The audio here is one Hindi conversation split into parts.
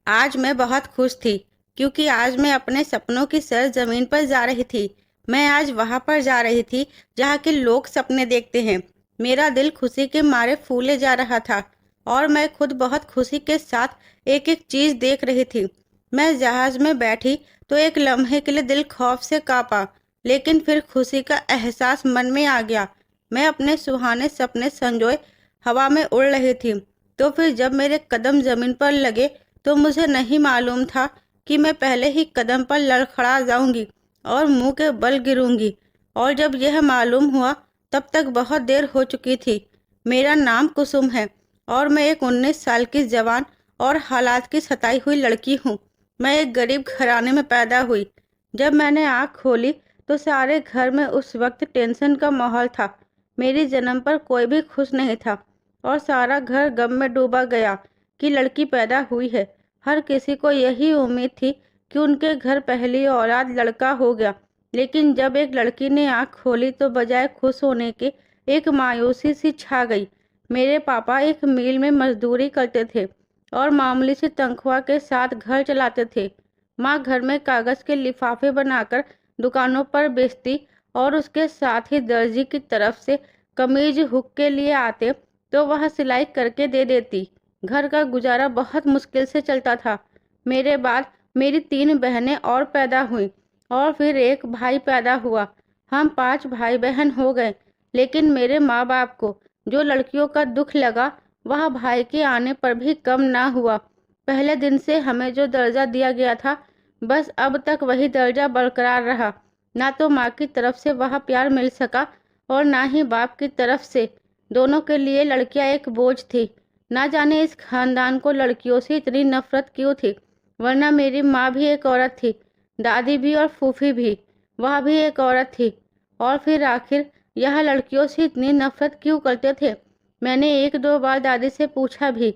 आज मैं बहुत खुश थी क्योंकि आज मैं अपने सपनों की सरजमीन पर जा रही थी। मैं आज वहां पर जा रही थी जहाँ के लोग सपने देखते हैं। मेरा दिल खुशी के मारे फूले जा रहा था और मैं खुद बहुत खुशी के साथ एक एक चीज देख रही थी। मैं जहाज में बैठी तो एक लम्हे के लिए दिल खौफ से कांपा, लेकिन फिर खुशी का एहसास मन में आ गया। मैं अपने सुहाने सपने संजोए हवा में उड़ रही थी। तो फिर जब मेरे कदम जमीन पर लगे तो मुझे नहीं मालूम था कि मैं पहले ही कदम पर लड़खड़ा जाऊंगी और मुंह के बल गिरूंगी। और जब यह मालूम हुआ तब तक बहुत देर हो चुकी थी। मेरा नाम कुसुम है और मैं एक 19 साल की जवान और हालात की सताई हुई लड़की हूँ। मैं एक गरीब घराने में पैदा हुई। जब मैंने आँख खोली तो सारे घर में उस वक्त टेंशन का माहौल था। मेरी जन्म पर कोई भी खुश नहीं था और सारा घर गम में डूबा गया कि लड़की पैदा हुई है। हर किसी को यही उम्मीद थी कि उनके घर पहली औलाद लड़का हो गया। लेकिन जब एक लड़की ने आँख खोली तो बजाय खुश होने के एक मायूसी सी छा गई। मेरे पापा एक मिल में मजदूरी करते थे और मामूली सी तनख्वाह के साथ घर चलाते थे। माँ घर में कागज के लिफाफे बनाकर दुकानों पर बेचती और उसके साथ ही दर्जी की तरफ से कमीज हुक के लिए आते तो वह सिलाई करके दे देती। घर का गुजारा बहुत मुश्किल से चलता था। मेरे बाद मेरी 3 बहनें और पैदा हुई और फिर एक भाई पैदा हुआ। हम 5 भाई बहन हो गए। लेकिन मेरे माँ बाप को जो लड़कियों का दुख लगा वह भाई के आने पर भी कम ना हुआ। पहले दिन से हमें जो दर्जा दिया गया था बस अब तक वही दर्जा बरकरार रहा। ना तो माँ की तरफ से वह प्यार मिल सका और ना ही बाप की तरफ से। दोनों के लिए लड़कियां एक बोझ थी। ना जाने इस खानदान को लड़कियों से इतनी नफरत क्यों थी, वरना मेरी माँ भी एक औरत थी, दादी भी और फूफी भी, वह भी एक औरत थी। और फिर आखिर यह लड़कियों से इतनी नफरत क्यों करते थे। मैंने 1-2 बार दादी से पूछा भी,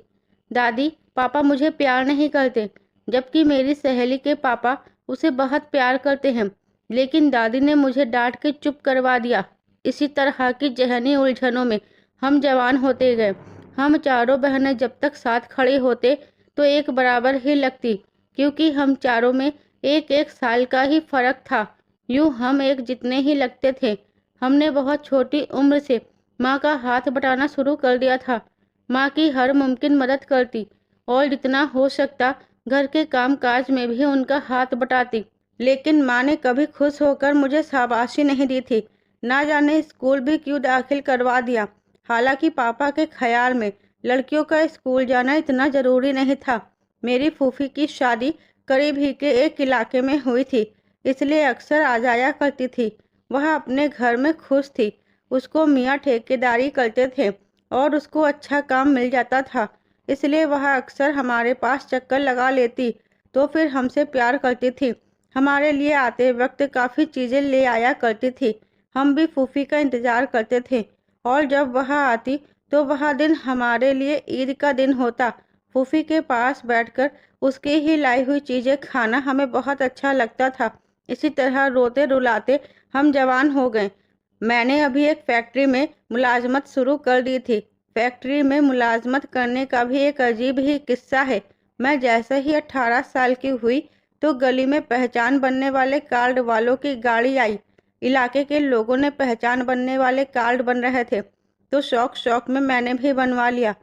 दादी पापा मुझे प्यार नहीं करते, जबकि मेरी सहेली के पापा उसे बहुत प्यार करते हैं। लेकिन दादी ने मुझे डांट के चुप करवा दिया। इसी तरह की जहनी उलझनों में हम जवान होते गए। हम चारों बहनें जब तक साथ खड़े होते तो एक बराबर ही लगती, क्योंकि हम चारों में एक एक साल का ही फर्क था। यूं हम एक जितने ही लगते थे। हमने बहुत छोटी उम्र से माँ का हाथ बटाना शुरू कर दिया था। माँ की हर मुमकिन मदद करती और जितना हो सकता घर के काम काज में भी उनका हाथ बटाती। लेकिन माँ ने कभी खुश होकर मुझे शाबाशी नहीं दी थी। ना जाने स्कूल भी क्यों दाखिल करवा दिया। हालांकि पापा के ख्याल में लड़कियों का स्कूल जाना इतना जरूरी नहीं था। मेरी फूफी की शादी करीब ही के एक इलाके में हुई थी, इसलिए अक्सर आ जाया करती थी। वह अपने घर में खुश थी। उसको मियाँ ठेकेदारी करते थे और उसको अच्छा काम मिल जाता था, इसलिए वह अक्सर हमारे पास चक्कर लगा लेती तो फिर हमसे प्यार करती थी। हमारे लिए आते वक्त काफ़ी चीज़ें ले आया करती थी। हम भी फूफी का इंतज़ार करते थे और जब वह आती तो वह दिन हमारे लिए ईद का दिन होता। फूफी के पास बैठकर उसकी ही लाई हुई चीज़ें खाना हमें बहुत अच्छा लगता था। इसी तरह रोते रुलाते हम जवान हो गए। मैंने अभी एक फैक्ट्री में मुलाजमत शुरू कर दी थी। फैक्ट्री में मुलाजमत करने का भी एक अजीब ही किस्सा है। मैं जैसे ही 18 साल की हुई तो गली में पहचान बनने वाले कार्ड वालों की गाड़ी आई। इलाके के लोगों ने पहचान बनने वाले कार्ड बन रहे थे तो शौक शौक में मैंने भी बनवा लिया।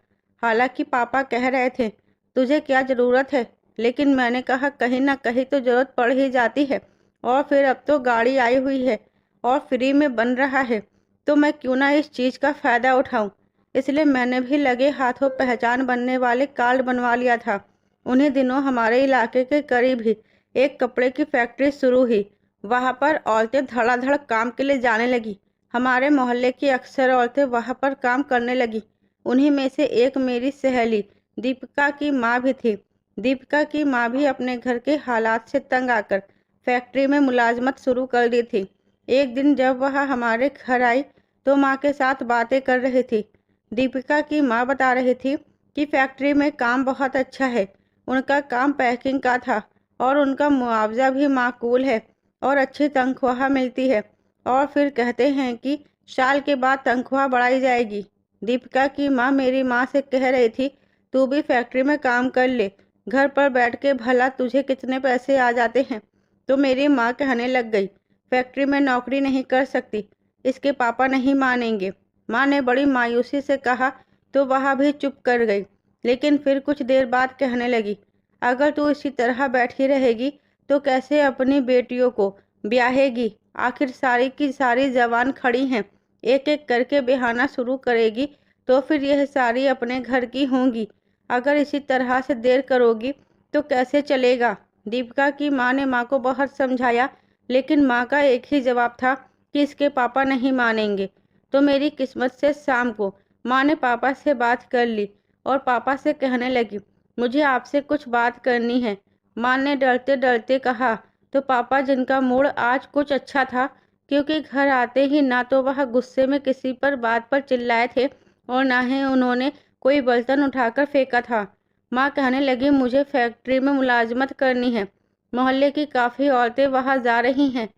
हालांकि पापा कह रहे थे तुझे क्या ज़रूरत है, लेकिन मैंने कहा कहीं ना कहीं तो ज़रूरत पड़ ही जाती है। और फिर अब तो गाड़ी आई हुई है और फ्री में बन रहा है तो मैं क्यों ना इस चीज़ का फ़ायदा उठाऊं। इसलिए मैंने भी लगे हाथों पहचान बनने वाले कार्ड बनवा लिया था। उन्हीं दिनों हमारे इलाके के करीब ही एक कपड़े की फैक्ट्री शुरू हुई। वहाँ पर औरतें धड़ाधड़ काम के लिए जाने लगी। हमारे मोहल्ले की अक्सर औरतें वहाँ पर काम करने लगी। उन्हीं में से एक मेरी सहेली दीपिका की माँ भी थी। दीपिका की माँ भी अपने घर के हालात से तंग आकर फैक्ट्री में मुलाजमत शुरू कर दी थी। एक दिन जब वह हमारे घर आई तो माँ के साथ बातें कर रही थी। दीपिका की माँ बता रही थी कि फैक्ट्री में काम बहुत अच्छा है। उनका काम पैकिंग का था और उनका मुआवजा भी माकूल है और अच्छी तनख्वाह मिलती है। और फिर कहते हैं कि साल के बाद तनख्वाह बढ़ाई जाएगी। दीपिका की माँ मेरी माँ से कह रही थी तू भी फैक्ट्री में काम कर ले, घर पर बैठ के भला तुझे कितने पैसे आ जाते हैं। तो मेरी माँ कहने लग गई, फैक्ट्री में नौकरी नहीं कर सकती, इसके पापा नहीं मानेंगे। माँ ने बड़ी मायूसी से कहा तो वह भी चुप कर गई, लेकिन फिर कुछ देर बाद कहने लगी, अगर तू इसी तरह बैठी रहेगी तो कैसे अपनी बेटियों को ब्याहेगी। आखिर सारी की सारी जवान खड़ी हैं, एक एक करके ब्याहना शुरू करेगी तो फिर यह सारी अपने घर की होंगी। अगर इसी तरह से देर करोगी तो कैसे चलेगा। दीपिका की माँ ने माँ को बहुत समझाया, लेकिन माँ का एक ही जवाब था कि इसके पापा नहीं मानेंगे। तो मेरी किस्मत से शाम को माँ ने पापा से बात कर ली और पापा से कहने लगी, मुझे आपसे कुछ बात करनी है। माँ ने डरते डरते कहा। तो पापा, जिनका मूड आज कुछ अच्छा था, क्योंकि घर आते ही ना तो वह गुस्से में किसी पर बात पर चिल्लाए थे और ना ही उन्होंने कोई बर्तन उठाकर फेंका था। माँ कहने लगी, मुझे फैक्ट्री में मुलाजमत करनी है। मोहल्ले की काफ़ी औरतें वहाँ जा रही हैं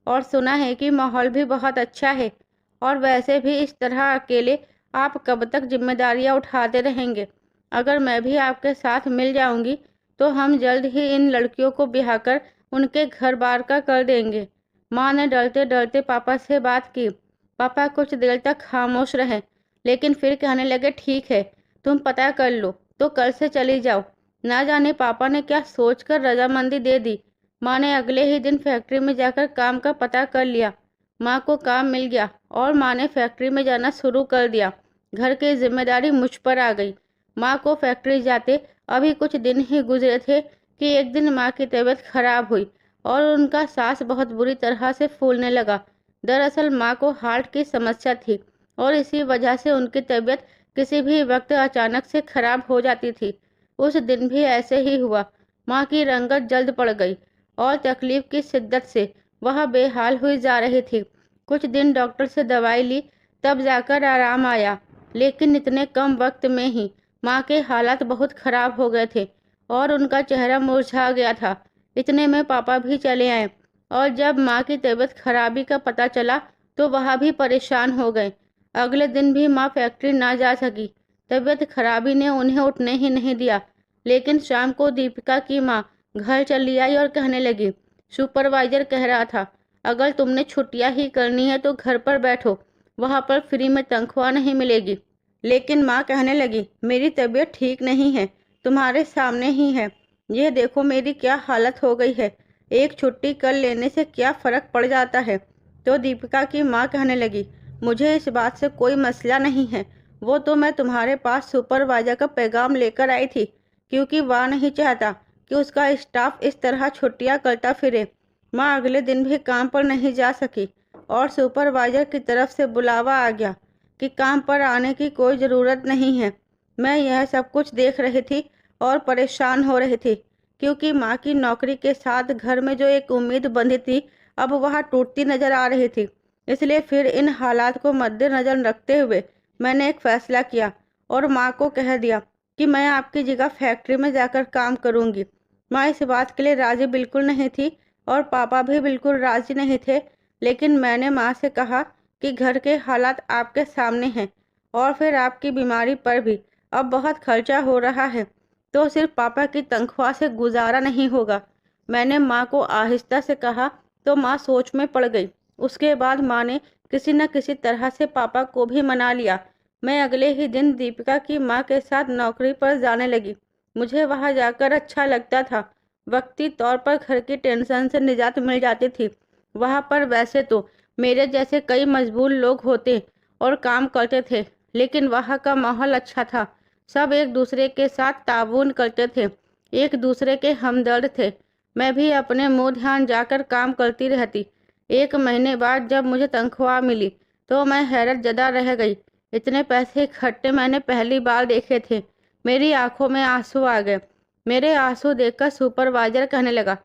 और सुना है कि माहौल भी बहुत अच्छा है। और वैसे भी इस तरह अकेले आप कब तक जिम्मेदारियाँ उठाते रहेंगे। अगर मैं भी आपके साथ मिल जाऊंगी तो हम जल्द ही इन लड़कियों को ब्याह कर उनके घर बार का कर देंगे। माँ ने डरते डरते पापा से बात की। पापा कुछ देर तक खामोश रहे, लेकिन फिर कहने लगे, ठीक है, तुम पता कर लो तो कल से चली जाओ। ना जाने पापा ने क्या सोचकर रजामंदी दे दी। माँ ने अगले ही दिन फैक्ट्री में जाकर काम का पता कर लिया। माँ को काम मिल गया और माँ ने फैक्ट्री में जाना शुरू कर दिया। घर की जिम्मेदारी मुझ पर आ गई। माँ को फैक्ट्री जाते अभी कुछ दिन ही गुजरे थे कि एक दिन माँ की तबीयत खराब हुई और उनका सांस बहुत बुरी तरह से फूलने लगा। दरअसल माँ को हार्ट की समस्या थी और इसी वजह से उनकी तबीयत किसी भी वक्त अचानक से खराब हो जाती थी। उस दिन भी ऐसे ही हुआ। माँ की रंगत जल्द पड़ गई और तकलीफ की शिद्दत से वह बेहाल हुई जा रही थी। कुछ दिन डॉक्टर से दवाई ली, तब जाकर आराम आया, लेकिन इतने कम वक्त में ही माँ के हालात बहुत खराब हो गए थे और उनका चेहरा मुरझा गया था। इतने में पापा भी चले आए और जब माँ की तबीयत खराबी का पता चला तो वह भी परेशान हो गए। अगले दिन भी माँ फैक्ट्री ना जा सकी। तबीयत खराबी ने उन्हें उठने ही नहीं दिया। लेकिन शाम को दीपिका की माँ घर चली आई और कहने लगी, सुपरवाइजर कह रहा था, अगर तुमने छुट्टियाँ ही करनी है तो घर पर बैठो, वहाँ पर फ्री में तनख्वाह नहीं मिलेगी। लेकिन माँ कहने लगी, मेरी तबीयत ठीक नहीं है, तुम्हारे सामने ही है, यह देखो मेरी क्या हालत हो गई है, एक छुट्टी कर लेने से क्या फ़र्क पड़ जाता है। तो दीपिका की माँ कहने लगी, मुझे इस बात से कोई मसला नहीं है, वो तो मैं तुम्हारे पास सुपरवाइजर का पैगाम लेकर आई थी, क्योंकि वह नहीं चाहता कि उसका स्टाफ इस तरह छुट्टियां करता फिरे। माँ अगले दिन भी काम पर नहीं जा सकी और सुपरवाइजर की तरफ से बुलावा आ गया कि काम पर आने की कोई ज़रूरत नहीं है। मैं यह सब कुछ देख रही थी और परेशान हो रही थी, क्योंकि माँ की नौकरी के साथ घर में जो एक उम्मीद बंधी थी, अब वह टूटती नजर आ रही थी। इसलिए फिर इन हालात को मद्देनजर रखते हुए मैंने एक फ़ैसला किया और माँ को कह दिया कि मैं आपकी जगह फैक्ट्री में जाकर काम करूँगी। माँ इस बात के लिए राज़ी बिल्कुल नहीं थी और पापा भी बिल्कुल राज़ी नहीं थे, लेकिन मैंने माँ से कहा कि घर के हालात आपके सामने हैं और फिर आपकी बीमारी पर भी अब बहुत खर्चा हो रहा है, तो सिर्फ पापा की तनख्वाह से गुजारा नहीं होगा। मैंने माँ को आहिस्ता से कहा तो माँ सोच में पड़ गई। उसके बाद माँ ने किसी न किसी तरह से पापा को भी मना लिया। मैं अगले ही दिन दीपिका की माँ के साथ नौकरी पर जाने लगी। मुझे वहाँ जाकर अच्छा लगता था। वक्ती तौर पर घर की टेंशन से निजात मिल जाती थी। वहाँ पर वैसे तो मेरे जैसे कई मजबूर लोग होते और काम करते थे, लेकिन वहाँ का माहौल अच्छा था। सब एक दूसरे के साथ ताउन करते थे, एक दूसरे के हमदर्द थे। मैं भी अपने मुँह ध्यान जाकर काम करती रहती। एक महीने बाद जब मुझे तनख्वाह मिली तो मैं हैरत ज़दा रह गई। इतने पैसे इकट्ठे मैंने पहली बार देखे थे। मेरी आंखों में आंसू आ गए। मेरे आंसू देखकर सुपरवाइजर कहने लगा,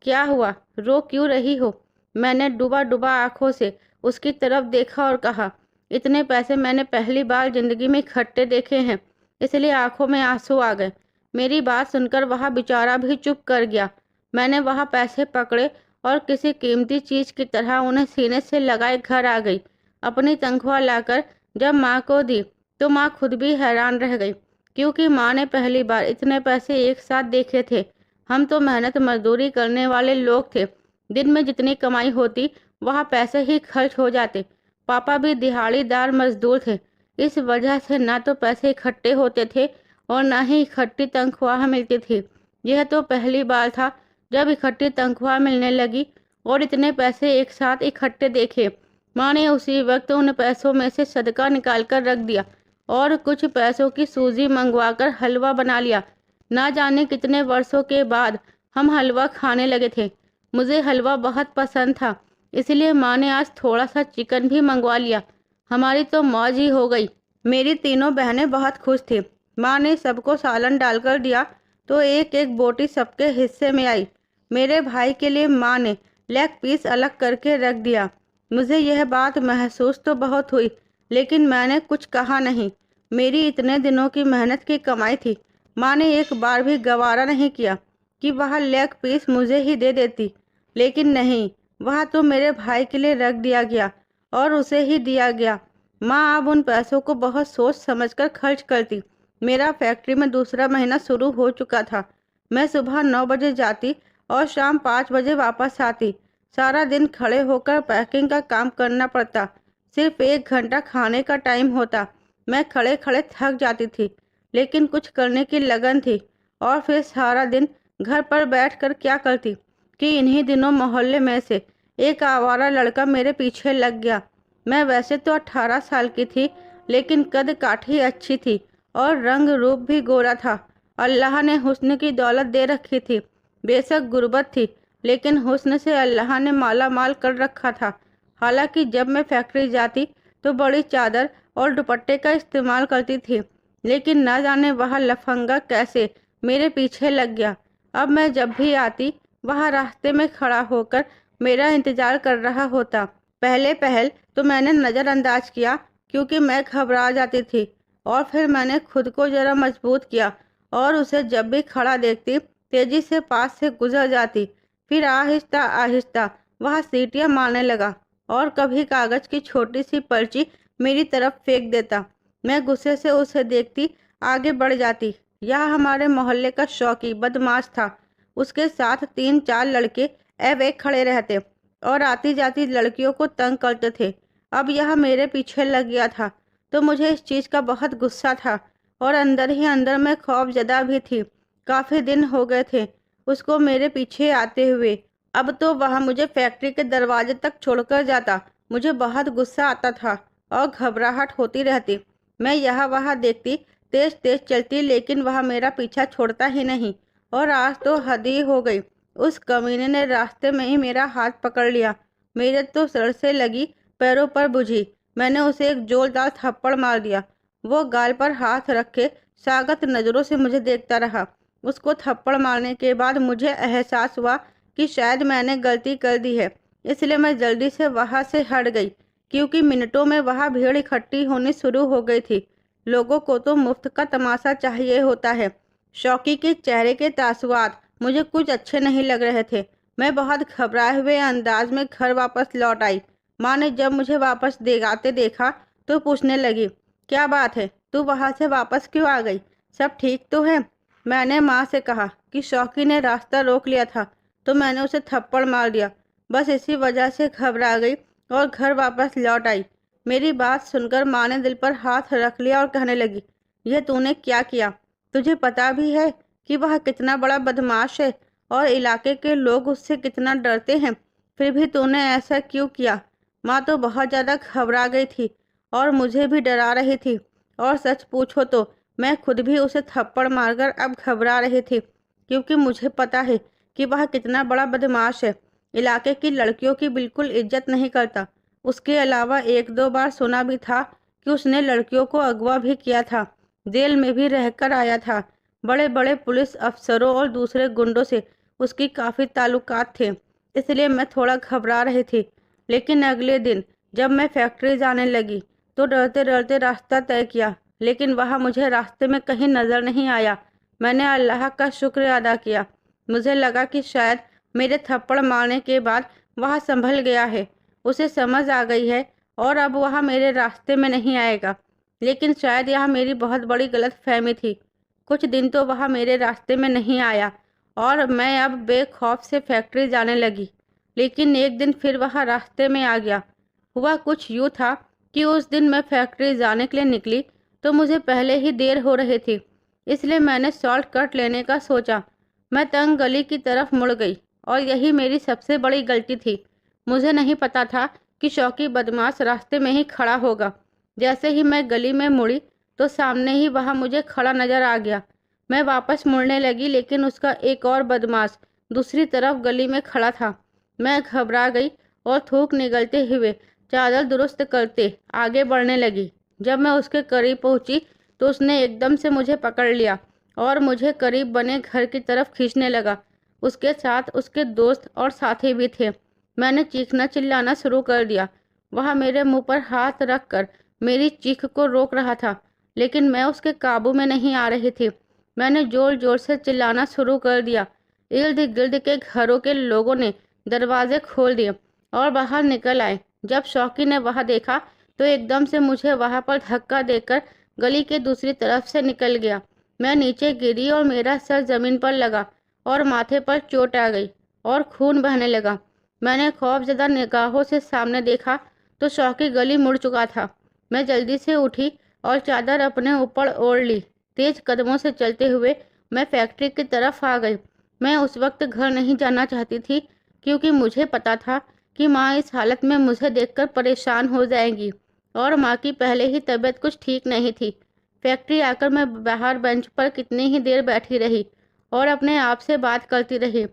क्या हुआ, रो क्यों रही हो। मैंने डूबा डूबा आंखों से उसकी तरफ देखा और कहा, इतने पैसे मैंने पहली बार जिंदगी में इकट्ठे देखे हैं, इसलिए आंखों में आंसू आ गए। मेरी बात सुनकर वह बेचारा भी चुप कर गया। मैंने वह पैसे पकड़े और किसी कीमती चीज की तरह उन्हें सीने से लगाए घर आ गई। अपनी तनख्वाह लाकर जब माँ को दी तो माँ खुद भी हैरान रह गई। क्योंकि माँ ने पहली बार इतने पैसे एक साथ देखे थे। हम तो मेहनत मजदूरी करने वाले लोग थे। दिन में जितनी कमाई होती वहाँ पैसे ही खर्च हो जाते। पापा भी दिहाड़ीदार मजदूर थे। इस वजह से ना तो पैसे इकट्ठे होते थे और ना ही इकट्ठी तनख्वाह मिलती थी। यह तो पहली बार था जब इकट्ठी तनख्वाह मिलने लगी और इतने पैसे एक साथ इकट्ठे देखे। माँ ने उसी वक्त उन पैसों में से सदका निकाल कर रख दिया और कुछ पैसों की सूजी मंगवाकर हलवा बना लिया। ना जाने कितने वर्षों के बाद हम हलवा खाने लगे थे। मुझे हलवा बहुत पसंद था, इसलिए माँ ने आज थोड़ा सा चिकन भी मंगवा लिया। हमारी तो मौज ही हो गई। मेरी तीनों बहनें बहुत खुश थी। माँ ने सबको सालन डालकर दिया तो एक एक बोटी सबके हिस्से में आई। मेरे भाई के लिए माँ ने लेग पीस अलग करके रख दिया। मुझे यह बात महसूस तो बहुत हुई, लेकिन मैंने कुछ कहा नहीं। मेरी इतने दिनों की मेहनत की कमाई थी। माँ ने एक बार भी गवारा नहीं किया कि वह लेग पीस मुझे ही दे देती, लेकिन नहीं, वह तो मेरे भाई के लिए रख दिया गया और उसे ही दिया गया। माँ अब उन पैसों को बहुत सोच समझकर खर्च करती। मेरा फैक्ट्री में दूसरा महीना शुरू हो चुका था। मैं सुबह 9 बजे जाती और शाम 5 बजे वापस आती। सारा दिन खड़े होकर पैकिंग का काम करना पड़ता। सिर्फ 1 घंटा खाने का टाइम होता। मैं खड़े खड़े थक जाती थी, लेकिन कुछ करने की लगन थी। और फिर सारा दिन घर पर बैठकर क्या करती कि इन्हीं दिनों मोहल्ले में से एक आवारा लड़का मेरे पीछे लग गया। मैं वैसे तो 18 साल की थी, लेकिन कद काठी अच्छी थी और रंग रूप भी गोरा था। अल्लाह ने हुस्न की दौलत दे रखी थी। बेशक गुर्बत थी, लेकिन हुस्न से अल्लाह ने माला माल कर रखा था। हालांकि जब मैं फैक्ट्री जाती तो बड़ी चादर और दुपट्टे का इस्तेमाल करती थी, लेकिन न जाने वह लफंगा कैसे मेरे पीछे लग गया। अब मैं जब भी आती वह रास्ते में खड़ा होकर मेरा इंतजार कर रहा होता। पहले पहल तो मैंने नज़रअंदाज किया, क्योंकि मैं घबरा जाती थी। और फिर मैंने खुद को जरा मजबूत किया और उसे जब भी खड़ा देखती तेजी से पास से गुजर जाती। फिर आहिस्ता आहिस्ता वह सीटियां मारने लगा और कभी कागज की छोटी सी पर्ची मेरी तरफ फेंक देता। मैं गुस्से से उसे देखती आगे बढ़ जाती। यह हमारे मोहल्ले का शौकी बदमाश था। उसके साथ 3-4 लड़के अवैध खड़े रहते और आती जाती लड़कियों को तंग करते थे। अब यह मेरे पीछे लग गया था, तो मुझे इस चीज़ का बहुत गुस्सा था और अंदर ही अंदर मैं खौफजदा भी थी। काफ़ी दिन हो गए थे उसको मेरे पीछे आते हुए। अब तो वह मुझे फैक्ट्री के दरवाजे तक छोड़कर जाता। मुझे बहुत गुस्सा आता था और घबराहट होती रहती। मैं यहाँ वहाँ देखती, तेज तेज चलती, लेकिन वह मेरा पीछा छोड़ता ही नहीं। और आज तो हद ही हो गई। उस कमीने ने रास्ते में ही मेरा हाथ पकड़ लिया। मेरे तो सर से लगी पैरों पर बुझी। मैंने उसे एक जोरदार थप्पड़ मार दिया। वो गाल पर हाथ रखे सागत नज़रों से मुझे देखता रहा। उसको थप्पड़ मारने के बाद मुझे एहसास हुआ कि शायद मैंने गलती कर दी है, इसलिए मैं जल्दी से वहाँ से हट गई, क्योंकि मिनटों में वहाँ भीड़ इकट्ठी होनी शुरू हो गई थी। लोगों को तो मुफ्त का तमाशा चाहिए होता है। शौकी के चेहरे के तासुरात मुझे कुछ अच्छे नहीं लग रहे थे। मैं बहुत घबराए हुए अंदाज में घर वापस लौट आई। माँ ने जब मुझे वापस आते देखा तो पूछने लगी, क्या बात है, तू वहाँ से वापस क्यों आ गई? सब ठीक तो है? मैंने माँ से कहा कि शौकी ने रास्ता रोक लिया था, तो मैंने उसे थप्पड़ मार दिया। बस इसी वजह से घबरा गई और घर वापस लौट आई। मेरी बात सुनकर माँ ने दिल पर हाथ रख लिया और कहने लगी, यह तूने क्या किया? तुझे पता भी है कि वह कितना बड़ा बदमाश है और इलाके के लोग उससे कितना डरते हैं, फिर भी तूने ऐसा क्यों किया? माँ तो बहुत ज़्यादा घबरा गई थी और मुझे भी डरा रही थी। और सच पूछो तो मैं खुद भी उसे थप्पड़ मारकर अब घबरा रही थी, क्योंकि मुझे पता है कि वह कितना बड़ा बदमाश है। इलाके की लड़कियों की बिल्कुल इज्जत नहीं करता। उसके अलावा 1-2 बार सुना भी था कि उसने लड़कियों को अगवा भी किया था। जेल में भी रहकर आया था। बड़े बड़े पुलिस अफसरों और दूसरे गुंडों से उसकी काफ़ी ताल्लुकात थे, इसलिए मैं थोड़ा घबरा रही थी। लेकिन अगले दिन जब मैं फैक्ट्री जाने लगी तो डरते डरते रास्ता तय किया, लेकिन वहाँ मुझे रास्ते में कहीं नज़र नहीं आया। मैंने अल्लाह का शुक्र अदा किया। मुझे लगा कि शायद मेरे थप्पड़ मारने के बाद वह संभल गया है, उसे समझ आ गई है और अब वह मेरे रास्ते में नहीं आएगा। लेकिन शायद यह मेरी बहुत बड़ी गलतफहमी थी। कुछ दिन तो वह मेरे रास्ते में नहीं आया और मैं अब बेखौफ से फैक्ट्री जाने लगी। लेकिन एक दिन फिर वह रास्ते में आ गया। हुआ कुछ यूँ था कि उस दिन मैं फैक्ट्री जाने के लिए निकली तो मुझे पहले ही देर हो रही थी, इसलिए मैंने शॉर्टकट लेने का सोचा। मैं तंग गली की तरफ मुड़ गई और यही मेरी सबसे बड़ी गलती थी। मुझे नहीं पता था कि शौकी बदमाश रास्ते में ही खड़ा होगा। जैसे ही मैं गली में मुड़ी तो सामने ही वह मुझे खड़ा नजर आ गया। मैं वापस मुड़ने लगी लेकिन उसका एक और बदमाश दूसरी तरफ गली में खड़ा था। मैं घबरा गई और थूक निगलते हुए चादर दुरुस्त करते आगे बढ़ने लगी। जब मैं उसके करीब पहुंची तो उसने एकदम से मुझे पकड़ लिया और मुझे करीब बने घर की तरफ खींचने लगा। उसके साथ उसके दोस्त और साथी भी थे। मैंने चीखना चिल्लाना शुरू कर दिया। वह मेरे मुंह पर हाथ रखकर मेरी चीख को रोक रहा था, लेकिन मैं उसके काबू में नहीं आ रही थी। मैंने जोर जोर से चिल्लाना शुरू कर दिया। इर्द गिर्द के घरों के लोगों ने दरवाजे खोल दिए और बाहर निकल आए। जब शौकी ने वह देखा तो एकदम से मुझे वहां पर धक्का देकर गली के दूसरी तरफ से निकल गया। मैं नीचे गिरी और मेरा सर जमीन पर लगा और माथे पर चोट आ गई और खून बहने लगा। मैंने खौफजदा निगाहों से सामने देखा तो शौकी गली मुड़ चुका था। मैं जल्दी से उठी और चादर अपने ऊपर ओढ़ ली। तेज कदमों से चलते हुए मैं फैक्ट्री की तरफ आ गई। मैं उस वक्त घर नहीं जाना चाहती थी क्योंकि मुझे पता था कि माँ इस हालत में मुझे देखकर परेशान हो जाएंगी और माँ की पहले ही तबीयत कुछ ठीक नहीं थी। फैक्ट्री आकर मैं बाहर बेंच पर कितनी ही देर बैठी रही और अपने आप से बात करती रही।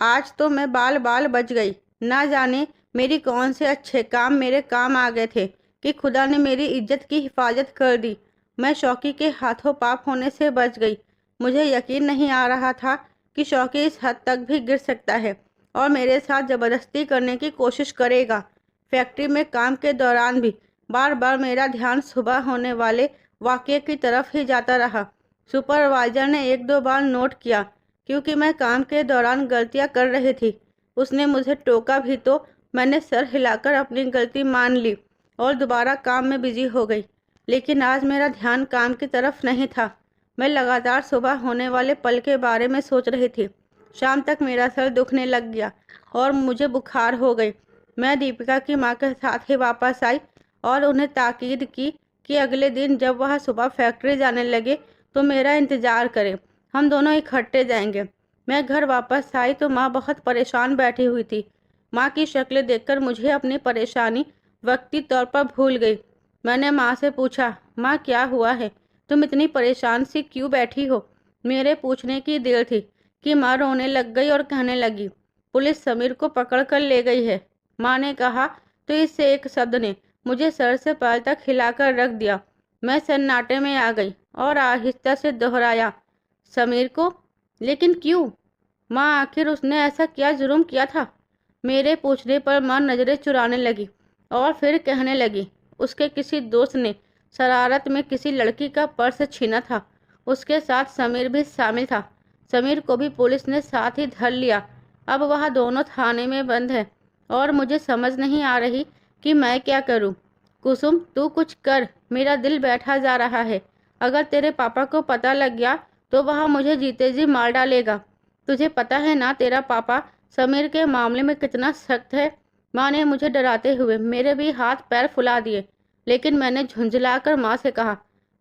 आज तो मैं बाल बाल बच गई। ना जाने मेरी कौन से अच्छे काम मेरे काम आ गए थे कि खुदा ने मेरी इज्जत की हिफाजत कर दी। मैं शौकी के हाथों पाप होने से बच गई। मुझे यकीन नहीं आ रहा था कि शौकी इस हद तक भी गिर सकता है और मेरे साथ ज़बरदस्ती करने की कोशिश करेगा। फैक्ट्री में काम के दौरान भी बार बार मेरा ध्यान सुबह होने वाले वाक़ये की तरफ ही जाता रहा। सुपरवाइज़र ने एक दो बार नोट किया क्योंकि मैं काम के दौरान गलतियां कर रही थी। उसने मुझे टोका भी तो मैंने सर हिलाकर अपनी गलती मान ली और दोबारा काम में बिजी हो गई। लेकिन आज मेरा ध्यान काम की तरफ नहीं था। मैं लगातार सुबह होने वाले पल के बारे में सोच रही थी। शाम तक मेरा सर दुखने लग गया और मुझे बुखार हो गई। मैं दीपिका की माँ के साथ ही वापस आई और उन्हें ताकीद की कि अगले दिन जब वह सुबह फैक्ट्री जाने लगे तो मेरा इंतज़ार करें, हम दोनों इकट्ठे जाएंगे। मैं घर वापस आई तो माँ बहुत परेशान बैठी हुई थी। माँ की शक्ल देखकर मुझे अपनी परेशानी वक्ती तौर पर भूल गई। मैंने माँ से पूछा, माँ क्या हुआ है, तुम इतनी परेशान सी क्यों बैठी हो? मेरे पूछने की देर थी कि माँ रोने लग गई और कहने लगी, पुलिस समीर को पकड़ कर ले गई है। माँ ने कहा तो इस एक शब्द ने मुझे सर से पैर तक हिलाकर रख दिया। मैं सन्नाटे में आ गई और आहिस्ता से दोहराया, समीर को? लेकिन क्यों? माँ आखिर उसने ऐसा क्या जुर्म किया था? मेरे पूछने पर माँ नज़रें चुराने लगी और फिर कहने लगी, उसके किसी दोस्त ने शरारत में किसी लड़की का पर्स छीना था। उसके साथ समीर भी शामिल था। समीर को भी पुलिस ने साथ ही धर लिया। अब वह दोनों थाने में बंद है और मुझे समझ नहीं आ रही कि मैं क्या करूं। कुसुम, तू कुछ कर, मेरा दिल बैठा जा रहा है। अगर तेरे पापा को पता लग गया तो वह मुझे जीते जी मार डालेगा। तुझे पता है ना तेरा पापा समीर के मामले में कितना सख्त है। माँ ने मुझे डराते हुए मेरे भी हाथ पैर फुला दिए, लेकिन मैंने झुंझलाकर माँ से कहा,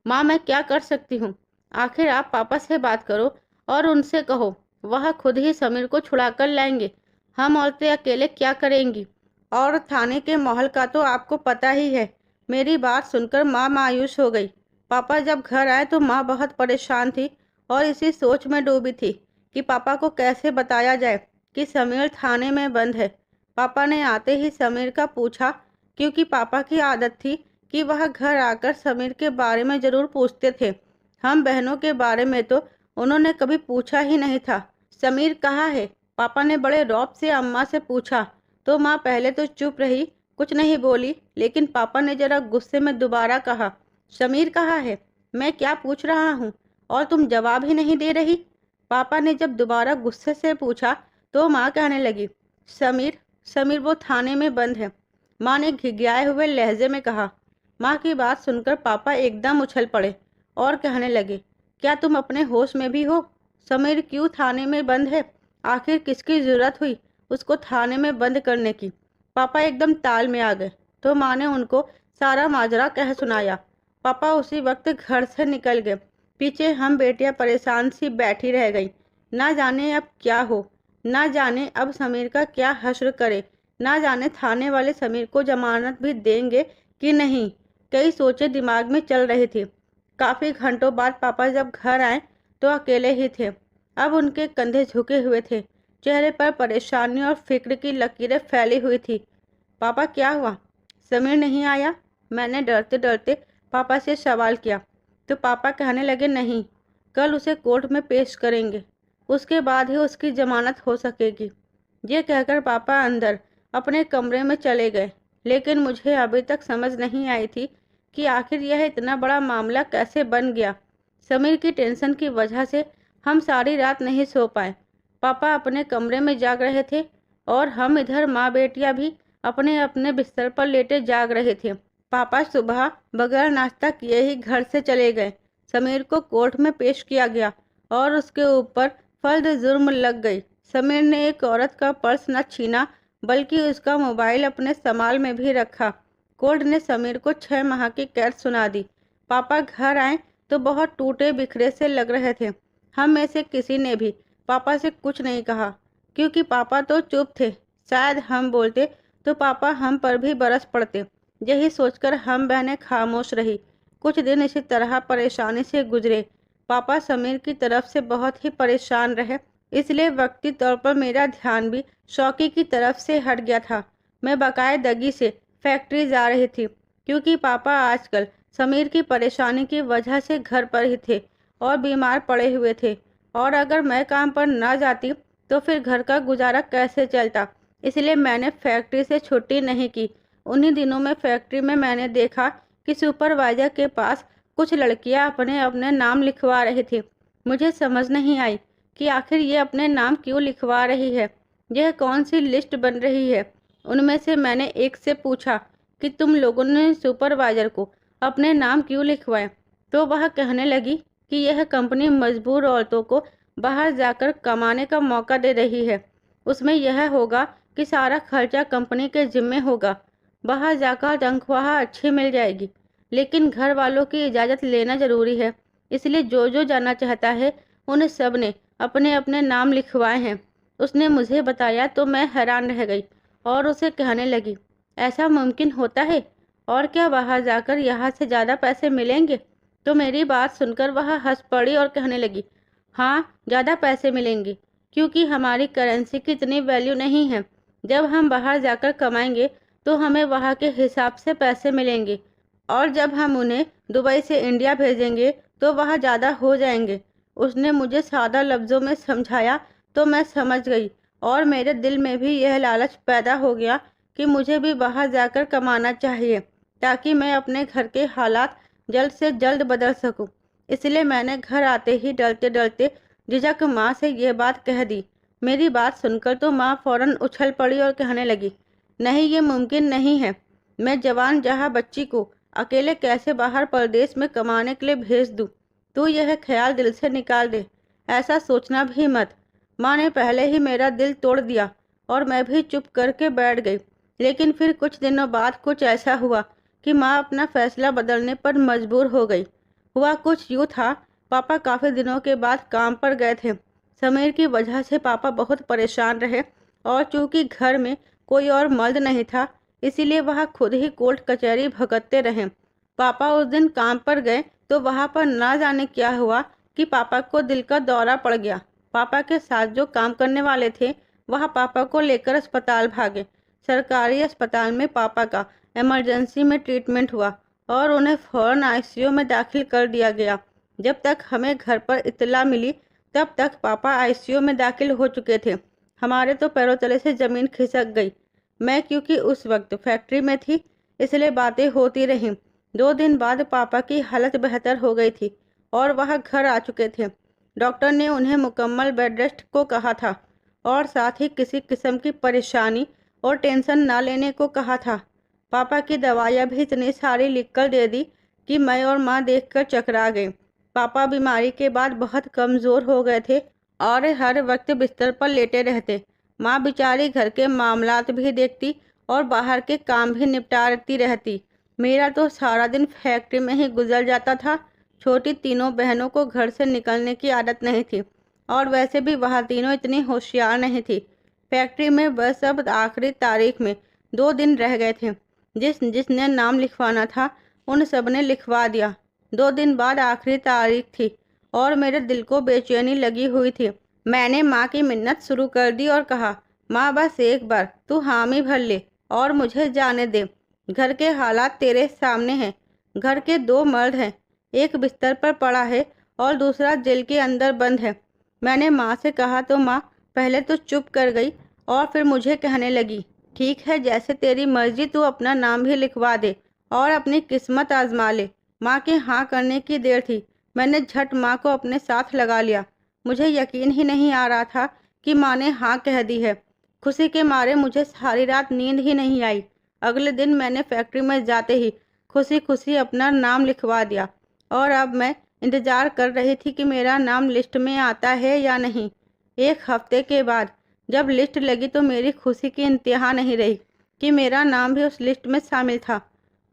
माँ मैं क्या कर सकती हूँ? आखिर आप पापा से बात करो और उनसे कहो, वह खुद ही समीर को छुड़ा कर लाएंगे। हम औरतें अकेले क्या करेंगी? और थाने के माहौल का तो आपको पता ही है। मेरी बात सुनकर माँ मायूस हो गई। पापा जब घर आए तो माँ बहुत परेशान थी और इसी सोच में डूबी थी कि पापा को कैसे बताया जाए कि समीर थाने में बंद है। पापा ने आते ही समीर का पूछा क्योंकि पापा की आदत थी कि वह घर आकर समीर के बारे में ज़रूर पूछते थे। हम बहनों के बारे में तो उन्होंने कभी पूछा ही नहीं था। समीर कहाँ है? पापा ने बड़े रौब से अम्मा से पूछा तो माँ पहले तो चुप रही, कुछ नहीं बोली, लेकिन पापा ने जरा गुस्से में दोबारा कहा, समीर कहाँ है? मैं क्या पूछ रहा हूँ और तुम जवाब ही नहीं दे रही। पापा ने जब दोबारा गुस्से से पूछा तो माँ कहने लगी, समीर समीर वो थाने में बंद है। माँ ने घिघियाए हुए लहजे में कहा। माँ की बात सुनकर पापा एकदम उछल पड़े और कहने लगे, क्या तुम अपने होश में भी हो? समीर क्यों थाने में बंद है? आखिर किसकी जरूरत हुई उसको थाने में बंद करने की? पापा एकदम ताल में आ गए तो माँ ने उनको सारा माजरा कह सुनाया। पापा उसी वक्त घर से निकल गए। पीछे हम बेटियां परेशान सी बैठी रह गई। ना जाने अब क्या हो, ना जाने अब समीर का क्या हश्र करे, ना जाने थाने वाले समीर को जमानत भी देंगे कि नहीं। कई सोचे दिमाग में चल रही थी। काफी घंटों बाद पापा जब घर आए तो अकेले ही थे। अब उनके कंधे झुके हुए थे, चेहरे पर परेशानी और फिक्र की लकीरें फैली हुई थी। पापा क्या हुआ? समीर नहीं आया? मैंने डरते डरते पापा से सवाल किया तो पापा कहने लगे नहीं, कल उसे कोर्ट में पेश करेंगे, उसके बाद ही उसकी जमानत हो सकेगी। ये कहकर पापा अंदर अपने कमरे में चले गए। लेकिन मुझे अभी तक समझ नहीं आई थी कि आखिर यह इतना बड़ा मामला कैसे बन गया। समीर की टेंशन की वजह से हम सारी रात नहीं सो पाए। पापा अपने कमरे में जाग रहे थे और हम इधर माँ बेटियां भी अपने अपने बिस्तर पर लेटे जाग रहे थे। पापा सुबह बगैर नाश्ता किए ही घर से चले गए। समीर को कोर्ट में पेश किया गया और उसके ऊपर फर्द जुर्म लग गई। समीर ने एक औरत का पर्स न छीना बल्कि उसका मोबाइल अपने संभाल में भी रखा। कोर्ट ने समीर को 6 माह की कैद सुना दी। पापा घर आए तो बहुत टूटे बिखरे से लग रहे थे। हम में से किसी ने भी पापा से कुछ नहीं कहा क्योंकि पापा तो चुप थे। शायद हम बोलते तो पापा हम पर भी बरस पड़ते। यही सोचकर हम बहनें खामोश रही। कुछ दिन इसी तरह परेशानी से गुजरे। पापा समीर की तरफ से बहुत ही परेशान रहे, इसलिए वक्ती तौर पर मेरा ध्यान भी शौकी की तरफ से हट गया था। मैं बाकायदगी से फैक्ट्री जा रही थी क्योंकि पापा आजकल समीर की परेशानी की वजह से घर पर ही थे और बीमार पड़े हुए थे। और अगर मैं काम पर ना जाती तो फिर घर का गुजारा कैसे चलता, इसलिए मैंने फैक्ट्री से छुट्टी नहीं की। उन्हीं दिनों में फैक्ट्री में मैंने देखा कि सुपरवाइजर के पास कुछ लड़कियां अपने अपने नाम लिखवा रही थी। मुझे समझ नहीं आई कि आखिर ये अपने नाम क्यों लिखवा रही है। यह कौन सी लिस्ट बन रही है। उनमें से मैंने एक से पूछा कि तुम लोगों ने सुपरवाइजर को अपने नाम क्यों लिखवाए, तो वह कहने लगी कि यह कंपनी मजबूर औरतों को बाहर जाकर कमाने का मौका दे रही है। उसमें यह होगा कि सारा खर्चा कंपनी के जिम्मे होगा। बाहर जाकर तनख्वाह अच्छी मिल जाएगी, लेकिन घर वालों की इजाज़त लेना ज़रूरी है। इसलिए जो जो जाना चाहता है उन सब ने अपने अपने नाम लिखवाए हैं। उसने मुझे बताया तो मैं हैरान रह गई और उसे कहने लगी, ऐसा मुमकिन होता है? और क्या बाहर जाकर यहाँ से ज़्यादा पैसे मिलेंगे? तो मेरी बात सुनकर वह हंस पड़ी और कहने लगी, हाँ ज़्यादा पैसे मिलेंगे, क्योंकि हमारी करेंसी की इतनी वैल्यू नहीं है। जब हम बाहर जाकर कमाएंगे तो हमें वहाँ के हिसाब से पैसे मिलेंगे, और जब हम उन्हें दुबई से इंडिया भेजेंगे तो वहाँ ज़्यादा हो जाएंगे। उसने मुझे सादा लफ्ज़ों में समझाया तो मैं समझ गई और मेरे दिल में भी यह लालच पैदा हो गया कि मुझे भी बाहर जाकर कमाना चाहिए ताकि मैं अपने घर के हालात जल्द से जल्द बदल सकूं। इसलिए मैंने घर आते ही डरते डरते झिझक माँ से ये बात कह दी। मेरी बात सुनकर तो माँ फौरन उछल पड़ी और कहने लगी, नहीं ये मुमकिन नहीं है। मैं जवान जहाँ बच्ची को अकेले कैसे बाहर परदेश में कमाने के लिए भेज दूँ? तू यह ख्याल दिल से निकाल दे, ऐसा सोचना भी मत। माँ ने पहले ही मेरा दिल तोड़ दिया और मैं भी चुप करके बैठ गई। लेकिन फिर कुछ दिनों बाद कुछ ऐसा हुआ कि माँ अपना फैसला बदलने पर मजबूर हो गई। हुआ कुछ यूँ था, पापा काफ़ी दिनों के बाद काम पर गए थे। समीर की वजह से पापा बहुत परेशान रहे और चूंकि घर में कोई और मर्द नहीं था, इसीलिए वह खुद ही कोर्ट कचहरी भगतते रहे। पापा उस दिन काम पर गए तो वहाँ पर ना जाने क्या हुआ कि पापा को दिल का दौरा पड़ गया। पापा के साथ जो काम करने वाले थे वह पापा को लेकर अस्पताल भागे। सरकारी अस्पताल में पापा का इमरजेंसी में ट्रीटमेंट हुआ और उन्हें फौरन आईसीयू में दाखिल कर दिया गया। जब तक हमें घर पर इत्तला मिली तब तक पापा आईसीयू में दाखिल हो चुके थे। हमारे तो पैरों तले से ज़मीन खिसक गई। मैं क्योंकि उस वक्त फैक्ट्री में थी इसलिए बातें होती रहीं। 2 दिन बाद पापा की हालत बेहतर हो गई थी और वह घर आ चुके थे। डॉक्टर ने उन्हें मुकम्मल बेड रेस्ट को कहा था और साथ ही किसी किस्म की परेशानी और टेंशन ना लेने को कहा था। पापा की दवाइयाँ भी इतनी सारी लिख कर दे दी कि मैं और माँ देखकर चकरा गए। पापा बीमारी के बाद बहुत कमज़ोर हो गए थे और हर वक्त बिस्तर पर लेटे रहते। माँ बेचारी घर के मामलात भी देखती और बाहर के काम भी निपटाती रहती। मेरा तो सारा दिन फैक्ट्री में ही गुजर जाता था। छोटी तीनों बहनों को घर से निकलने की आदत नहीं थी और वैसे भी वह तीनों इतनी होशियार नहीं थी। फैक्ट्री में बस अब आखिरी तारीख में 2 दिन रह गए थे। जिसने नाम लिखवाना था उन सब ने लिखवा दिया। 2 दिन बाद आखिरी तारीख थी और मेरे दिल को बेचैनी लगी हुई थी। मैंने माँ की मिन्नत शुरू कर दी और कहा, माँ बस एक बार तू हामी भर ले और मुझे जाने दे। घर के हालात तेरे सामने हैं। घर के 2 मर्द हैं, एक बिस्तर पर पड़ा है और दूसरा जेल के अंदर बंद है। मैंने माँ से कहा तो माँ पहले तो चुप कर गई और फिर मुझे कहने लगी, ठीक है जैसे तेरी मर्जी, तू अपना नाम भी लिखवा दे और अपनी किस्मत आजमा ले। माँ के हाँ करने की देर थी। मैंने झट माँ को अपने साथ लगा लिया। मुझे यकीन ही नहीं आ रहा था कि माँ ने हाँ कह दी है। खुशी के मारे मुझे सारी रात नींद ही नहीं आई। अगले दिन मैंने फैक्ट्री में जाते ही खुशी खुशी अपना नाम लिखवा दिया और अब मैं इंतज़ार कर रही थी कि मेरा नाम लिस्ट में आता है या नहीं। 1 हफ्ते के बाद जब लिस्ट लगी तो मेरी खुशी की इंतहा नहीं रही कि मेरा नाम भी उस लिस्ट में शामिल था।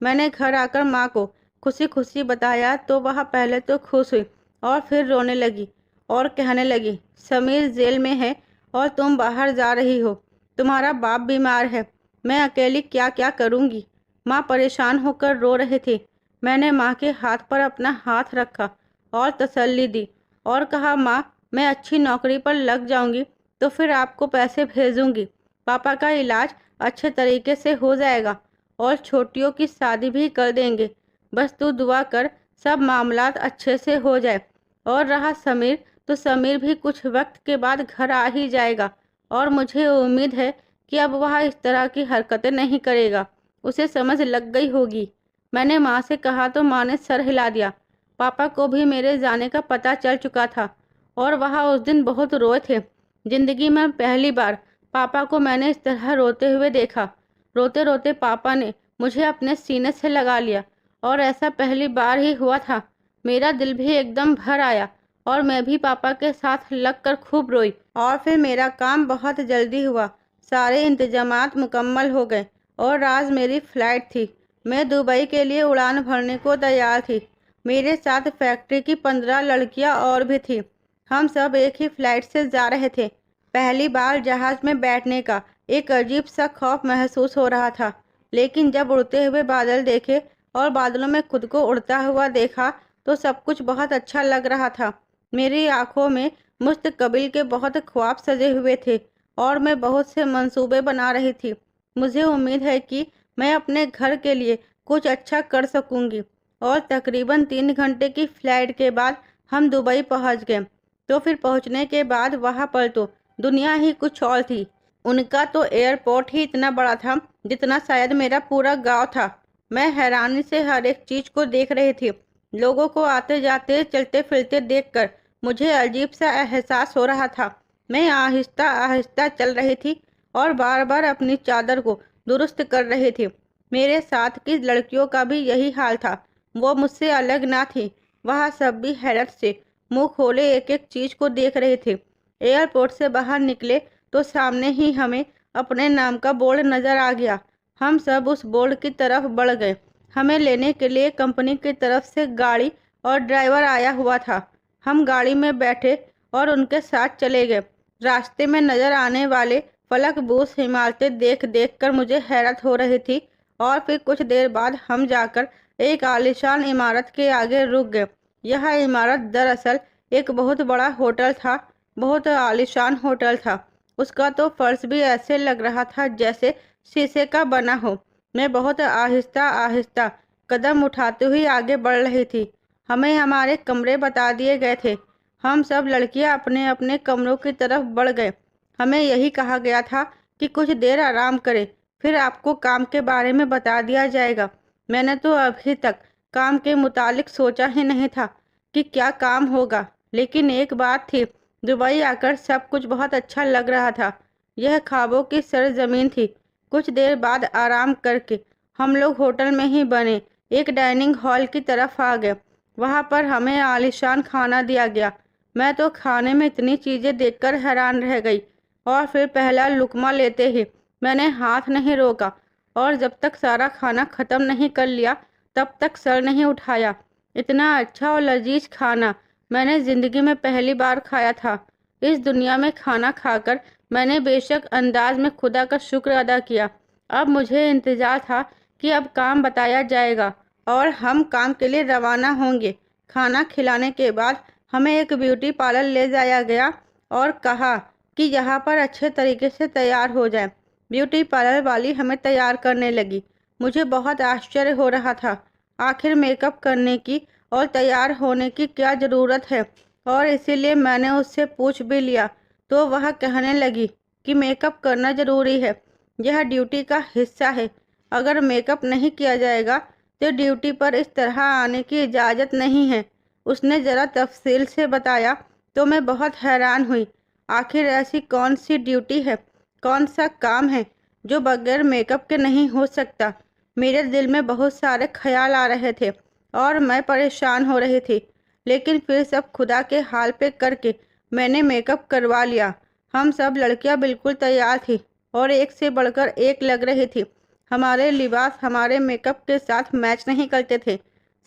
मैंने घर आकर माँ को खुशी खुशी बताया तो वह पहले तो खुश हुई और फिर रोने लगी और कहने लगी, समीर जेल में है और तुम बाहर जा रही हो। तुम्हारा बाप बीमार है, मैं अकेली क्या क्या करूँगी। माँ परेशान होकर रो रही थी। मैंने माँ के हाथ पर अपना हाथ रखा और तसल्ली दी और कहा, माँ मैं अच्छी नौकरी पर लग जाऊंगी तो फिर आपको पैसे भेजूंगी। पापा का इलाज अच्छे तरीके से हो जाएगा और छोटियों की शादी भी कर देंगे। बस तू दुआ कर सब मामलात अच्छे से हो जाए। और रहा समीर, तो समीर भी कुछ वक्त के बाद घर आ ही जाएगा और मुझे उम्मीद है कि अब वह इस तरह की हरकतें नहीं करेगा। उसे समझ लग गई होगी। मैंने माँ से कहा तो माँ ने सर हिला दिया। पापा को भी मेरे जाने का पता चल चुका था और वह उस दिन बहुत रोए थे। जिंदगी में पहली बार पापा को मैंने इस तरह रोते हुए देखा। रोते रोते पापा ने मुझे अपने सीने से लगा लिया और ऐसा पहली बार ही हुआ था। मेरा दिल भी एकदम भर आया और मैं भी पापा के साथ लगकर खूब रोई। और फिर मेरा काम बहुत जल्दी हुआ। सारे इंतजामात मुकम्मल हो गए और आज मेरी फ़्लाइट थी। मैं दुबई के लिए उड़ान भरने को तैयार थी। मेरे साथ फैक्ट्री की 15 लड़कियां और भी थीं। हम सब एक ही फ्लाइट से जा रहे थे। पहली बार जहाज़ में बैठने का एक अजीब सा खौफ महसूस हो रहा था, लेकिन जब उड़ते हुए बादल देखे और बादलों में खुद को उड़ता हुआ देखा तो सब कुछ बहुत अच्छा लग रहा था। मेरी आंखों में मुस्तकबिल के बहुत ख्वाब सजे हुए थे और मैं बहुत से मंसूबे बना रही थी। मुझे उम्मीद है कि मैं अपने घर के लिए कुछ अच्छा कर सकूंगी। और तकरीबन 3 घंटे की फ़्लाइट के बाद हम दुबई पहुंच गए। तो फिर पहुंचने के बाद वहां पर तो दुनिया ही कुछ और थी। उनका तो एयरपोर्ट ही इतना बड़ा था जितना शायद मेरा पूरा गांव था। मैं हैरानी से हर एक चीज़ को देख रही थी। लोगों को आते जाते चलते फिरते देखकर मुझे अजीब सा एहसास हो रहा था। मैं आहिस्ता आहिस्ता चल रही थी और बार बार अपनी चादर को दुरुस्त कर रही थी। मेरे साथ की लड़कियों का भी यही हाल था। वो मुझसे अलग ना थी। वह सब भी हैरत से मुंह खोले एक एक चीज़ को देख रहे थे। एयरपोर्ट से बाहर निकले तो सामने ही हमें अपने नाम का बोर्ड नज़र आ गया। हम सब उस बोर्ड की तरफ बढ़ गए। हमें लेने के लिए कंपनी की तरफ से गाड़ी और ड्राइवर आया हुआ था। हम गाड़ी में बैठे और उनके साथ चले गए। रास्ते में नज़र आने वाले फलक-बूस इमारतें देख देख कर मुझे हैरत हो रही थी और फिर कुछ देर बाद हम जाकर एक आलीशान इमारत के आगे रुक गए। यह इमारत दरअसल एक बहुत बड़ा होटल था। बहुत आलीशान होटल था। उसका तो फर्श भी ऐसे लग रहा था जैसे शीशे का बना हो। मैं बहुत आहिस्ता आहिस्ता कदम उठाते हुए आगे बढ़ रही थी। हमें हमारे कमरे बता दिए गए थे। हम सब लड़कियां अपने अपने कमरों की तरफ बढ़ गए। हमें यही कहा गया था कि कुछ देर आराम करें, फिर आपको काम के बारे में बता दिया जाएगा। मैंने तो अभी तक काम के मुतालिक सोचा ही नहीं था कि क्या काम होगा, लेकिन एक बात थी, दुबई आकर सब कुछ बहुत अच्छा लग रहा था। यह ख्वाबों की सरजमीन थी। कुछ देर बाद आराम करके हम लोग होटल में ही बने एक डाइनिंग हॉल की तरफ आ गए। वहाँ पर हमें आलीशान खाना दिया गया। मैं तो खाने में इतनी चीज़ें देखकर हैरान रह गई और फिर पहला लुकमा लेते ही मैंने हाथ नहीं रोका और जब तक सारा खाना ख़त्म नहीं कर लिया तब तक सर नहीं उठाया। इतना अच्छा और लजीज खाना मैंने ज़िंदगी में पहली बार खाया था। इस दुनिया में खाना खाकर मैंने बेशक अंदाज में खुदा का शुक्र अदा किया। अब मुझे इंतज़ार था कि अब काम बताया जाएगा और हम काम के लिए रवाना होंगे। खाना खिलाने के बाद हमें एक ब्यूटी पार्लर ले जाया गया और कहा कि यहाँ पर अच्छे तरीके से तैयार हो जाए। ब्यूटी पार्लर वाली हमें तैयार करने लगी। मुझे बहुत आश्चर्य हो रहा था, आखिर मेकअप करने की और तैयार होने की क्या ज़रूरत है, और इसीलिए मैंने उससे पूछ भी लिया तो वह कहने लगी कि मेकअप करना ज़रूरी है, यह ड्यूटी का हिस्सा है। अगर मेकअप नहीं किया जाएगा तो ड्यूटी पर इस तरह आने की इजाज़त नहीं है। उसने ज़रा तफसील से बताया तो मैं बहुत हैरान हुई। आखिर ऐसी कौन सी ड्यूटी है, कौन सा काम है जो बगैर मेकअप के नहीं हो सकता। मेरे दिल में बहुत सारे ख्याल आ रहे थे और मैं परेशान हो रही थी, लेकिन फिर सब खुदा के हाल पे करके मैंने मेकअप करवा लिया। हम सब लड़कियां बिल्कुल तैयार थी और एक से बढ़कर एक लग रही थी। हमारे लिबास हमारे मेकअप के साथ मैच नहीं करते थे।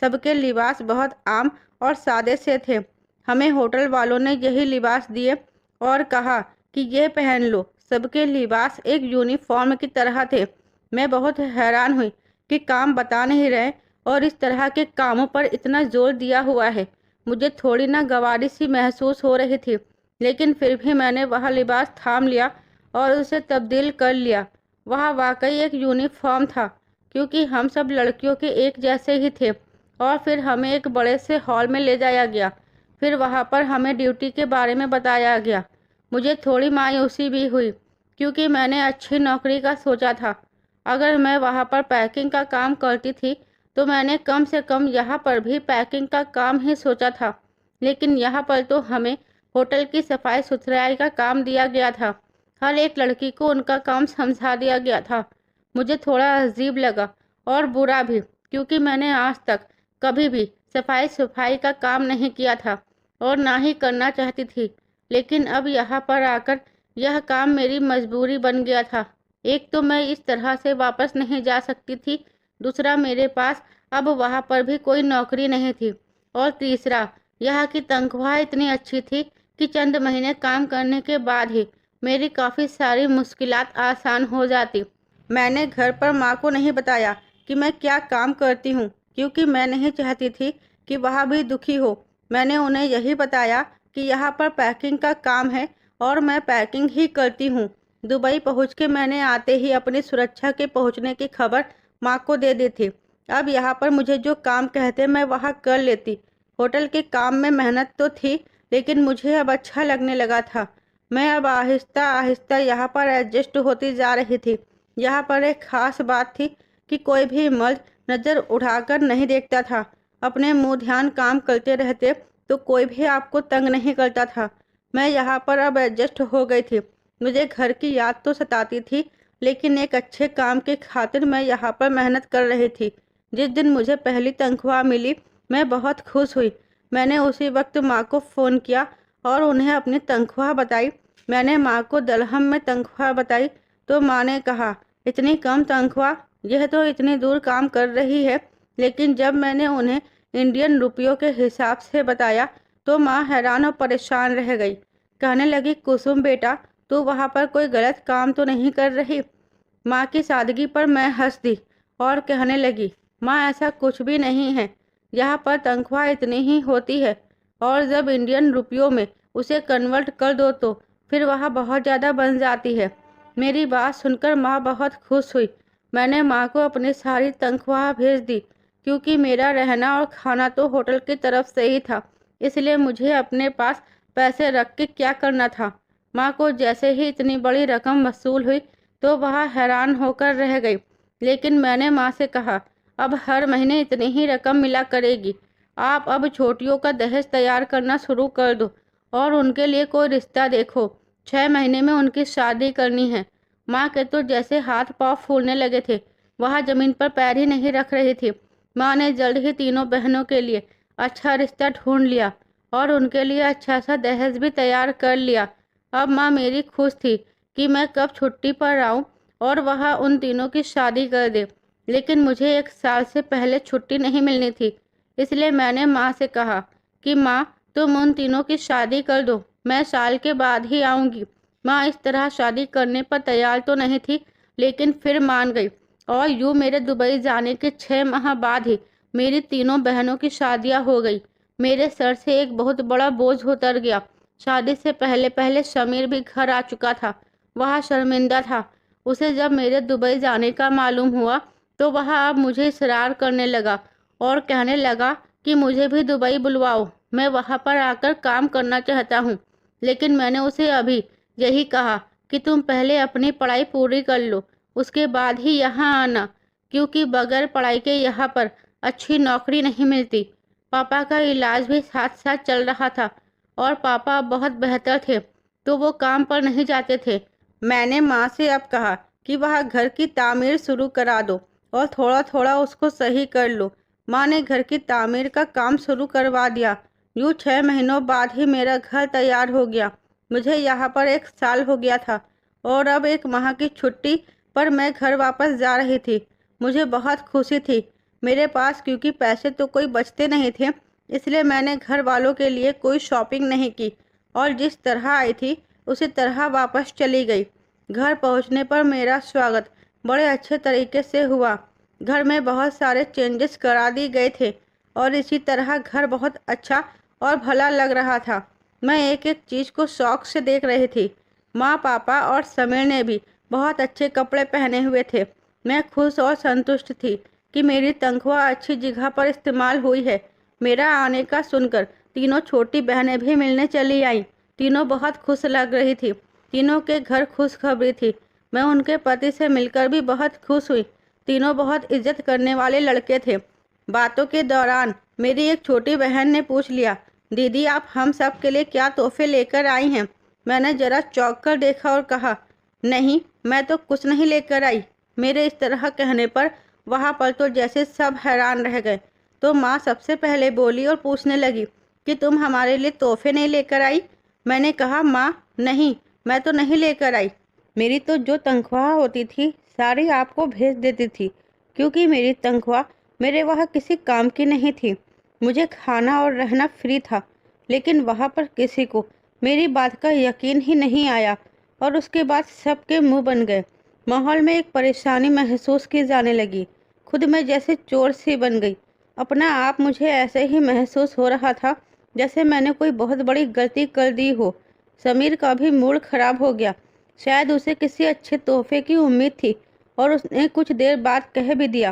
सबके लिबास बहुत आम और सादे से थे। हमें होटल वालों ने यही लिबास दिए और कहा कि ये पहन लो। सबके लिबास एक यूनिफॉर्म की तरह थे। मैं बहुत हैरान हुई कि काम बता नहीं रहे और इस तरह के कामों पर इतना जोर दिया हुआ है। मुझे थोड़ी ना गंवारी सी महसूस हो रही थी, लेकिन फिर भी मैंने वह लिबास थाम लिया और उसे तब्दील कर लिया। वह वाकई एक यूनिफॉर्म था, क्योंकि हम सब लड़कियों के एक जैसे ही थे। और फिर हमें एक बड़े से हॉल में ले जाया गया। फिर वहाँ पर हमें ड्यूटी के बारे में बताया गया। मुझे थोड़ी मायूसी भी हुई, क्योंकि मैंने अच्छी नौकरी का सोचा था। अगर मैं वहाँ पर पैकिंग का काम करती थी तो मैंने कम से कम यहाँ पर भी पैकिंग का काम ही सोचा था। लेकिन यहाँ पर तो हमें होटल की सफाई सुथराई का काम दिया गया था। हर एक लड़की को उनका काम समझा दिया गया था। मुझे थोड़ा अजीब लगा और बुरा भी, क्योंकि मैंने आज तक कभी भी सफाई का काम नहीं किया था और ना ही करना चाहती थी। लेकिन अब यहाँ पर आकर यह काम मेरी मजबूरी बन गया था। एक तो मैं इस तरह से वापस नहीं जा सकती थी, दूसरा मेरे पास अब वहाँ पर भी कोई नौकरी नहीं थी, और तीसरा यहाँ की तनख्वाह इतनी अच्छी थी कि चंद महीने काम करने के बाद ही मेरी काफ़ी सारी मुश्किलात आसान हो जाती। मैंने घर पर माँ को नहीं बताया कि मैं क्या काम करती हूँ, क्योंकि मैं नहीं चाहती थी कि वह भी दुखी हो। मैंने उन्हें यही बताया कि यहाँ पर पैकिंग का काम है और मैं पैकिंग ही करती हूँ। दुबई पहुँच के मैंने आते ही अपनी सुरक्षा के पहुँचने की खबर माँ को दे दी थी। अब यहाँ पर मुझे जो काम कहते मैं वहाँ कर लेती। होटल के काम में मेहनत तो थी, लेकिन मुझे अब अच्छा लगने लगा था। मैं अब आहिस्ता आहिस्ता यहाँ पर एडजस्ट होती जा रही थी। यहाँ पर एक ख़ास बात थी कि कोई भी मर्द नज़र उठाकर नहीं देखता था। अपने मुंह ध्यान काम करते रहते तो कोई भी आपको तंग नहीं करता था। मैं यहाँ पर अब एडजस्ट हो गई थी। मुझे घर की याद तो सताती थी, लेकिन एक अच्छे काम की खातिर मैं यहाँ पर मेहनत कर रही थी। जिस दिन मुझे पहली तनख्वाह मिली मैं बहुत खुश हुई। मैंने उसी वक्त माँ को फ़ोन किया और उन्हें अपनी तनख्वाह बताई। मैंने माँ को दरहम में तनख्वाह बताई तो माँ ने कहा, इतनी कम तनख्वाह, यह तो इतनी दूर काम कर रही है। लेकिन जब मैंने उन्हें इंडियन रुपयों के हिसाब से बताया तो माँ हैरान और परेशान रह गई। कहने लगी, कुसुम बेटा, तू वहाँ पर कोई गलत काम तो नहीं कर रही। माँ की सादगी पर मैं हंस दी और कहने लगी, माँ ऐसा कुछ भी नहीं है। यहाँ पर तनख्वाह इतनी ही होती है और जब इंडियन रुपयों में उसे कन्वर्ट कर दो तो फिर वह बहुत ज़्यादा बन जाती है। मेरी बात सुनकर माँ बहुत खुश हुई। मैंने माँ को अपनी सारी तनख्वाह भेज दी, क्योंकि मेरा रहना और खाना तो होटल की तरफ से ही था, इसलिए मुझे अपने पास पैसे रख के क्या करना था। माँ को जैसे ही इतनी बड़ी रकम वसूल हुई तो वह हैरान होकर रह गई। लेकिन मैंने माँ से कहा, अब हर महीने इतनी ही रकम मिला करेगी। आप अब छोटियों का दहेज तैयार करना शुरू कर दो और उनके लिए कोई रिश्ता देखो। 6 महीने में उनकी शादी करनी है। माँ के तो जैसे हाथ पाँव फूलने लगे थे। वह जमीन पर पैर ही नहीं रख रही थी। माँ ने जल्द ही तीनों बहनों के लिए अच्छा रिश्ता ढूंढ लिया और उनके लिए अच्छा सा दहेज भी तैयार कर लिया। अब माँ मेरी खुश थी कि मैं कब छुट्टी पर आऊँ और वह उन तीनों की शादी कर दे। लेकिन मुझे 1 साल से पहले छुट्टी नहीं मिलनी थी। इसलिए मैंने माँ से कहा कि माँ, तुम उन तीनों की शादी कर दो, मैं साल के बाद ही आऊँगी। माँ इस तरह शादी करने पर तैयार तो नहीं थी, लेकिन फिर मान गई। और यूँ मेरे दुबई जाने के 6 माह बाद ही मेरी तीनों बहनों की शादियां हो गई। मेरे सर से एक बहुत बड़ा बोझ उतर गया। शादी से पहले पहले समीर भी घर आ चुका था। वह शर्मिंदा था। उसे जब मेरे दुबई जाने का मालूम हुआ तो वह अब मुझे इसरार करने लगा और कहने लगा कि मुझे भी दुबई बुलवाओ, मैं वहां पर आकर काम करना चाहता हूँ। लेकिन मैंने उसे अभी यही कहा कि तुम पहले अपनी पढ़ाई पूरी कर लो, उसके बाद ही यहाँ आना, क्योंकि बगैर पढ़ाई के यहाँ पर अच्छी नौकरी नहीं मिलती। पापा का इलाज भी साथ साथ चल रहा था और पापा अब बहुत बेहतर थे, तो वो काम पर नहीं जाते थे। मैंने माँ से अब कहा कि वह घर की तामीर शुरू करा दो और थोड़ा थोड़ा उसको सही कर लो। माँ ने घर की तामीर का काम शुरू करवा दिया। यूँ 6 महीनों बाद ही मेरा घर तैयार हो गया। मुझे यहाँ पर 1 साल हो गया था और अब 1 माह की छुट्टी पर मैं घर वापस जा रही थी। मुझे बहुत खुशी थी। मेरे पास क्योंकि पैसे तो कोई बचते नहीं थे, इसलिए मैंने घर वालों के लिए कोई शॉपिंग नहीं की और जिस तरह आई थी उसी तरह वापस चली गई। घर पहुंचने पर मेरा स्वागत बड़े अच्छे तरीके से हुआ। घर में बहुत सारे चेंजेस करा दिए गए थे और इसी तरह घर बहुत अच्छा और भला लग रहा था। मैं एक एक चीज़ को शौक से देख रही थी। माँ, पापा और समीर ने भी बहुत अच्छे कपड़े पहने हुए थे। मैं खुश और संतुष्ट थी कि मेरी तनख्वाह अच्छी जगह पर इस्तेमाल हुई है। मेरा आने का सुनकर तीनों छोटी बहनें भी मिलने चली आईं। तीनों बहुत खुश लग रही थी। तीनों के घर खुशखबरी थी। मैं उनके पति से मिलकर भी बहुत खुश हुई। तीनों बहुत इज्जत करने वाले लड़के थे। बातों के दौरान मेरी एक छोटी बहन ने पूछ लिया, दीदी आप हम सब के लिए क्या तोहफे लेकर आई हैं? मैंने जरा चौंक कर देखा और कहा, नहीं, मैं तो कुछ नहीं लेकर आई। मेरे इस तरह कहने पर वहाँ पर तो जैसे सब हैरान रह गए। तो माँ सबसे पहले बोली और पूछने लगी कि तुम हमारे लिए तोहफे नहीं लेकर आई? मैंने कहा, माँ नहीं, मैं तो नहीं लेकर आई। मेरी तो जो तनख्वाह होती थी सारी आपको भेज देती थी, क्योंकि मेरी तनख्वाह मेरे वहाँ किसी काम की नहीं थी। मुझे खाना और रहना फ्री था। लेकिन वहाँ पर किसी को मेरी बात का यकीन ही नहीं आया और उसके बाद सबके मुंह बन गए। माहौल में एक परेशानी महसूस की जाने लगी। खुद में जैसे चोर सी बन गई। अपना आप मुझे ऐसे ही महसूस हो रहा था जैसे मैंने कोई बहुत बड़ी गलती कर दी हो। समीर का भी मूड खराब हो गया। शायद उसे किसी अच्छे तोहफे की उम्मीद थी और उसने कुछ देर बाद कह भी दिया।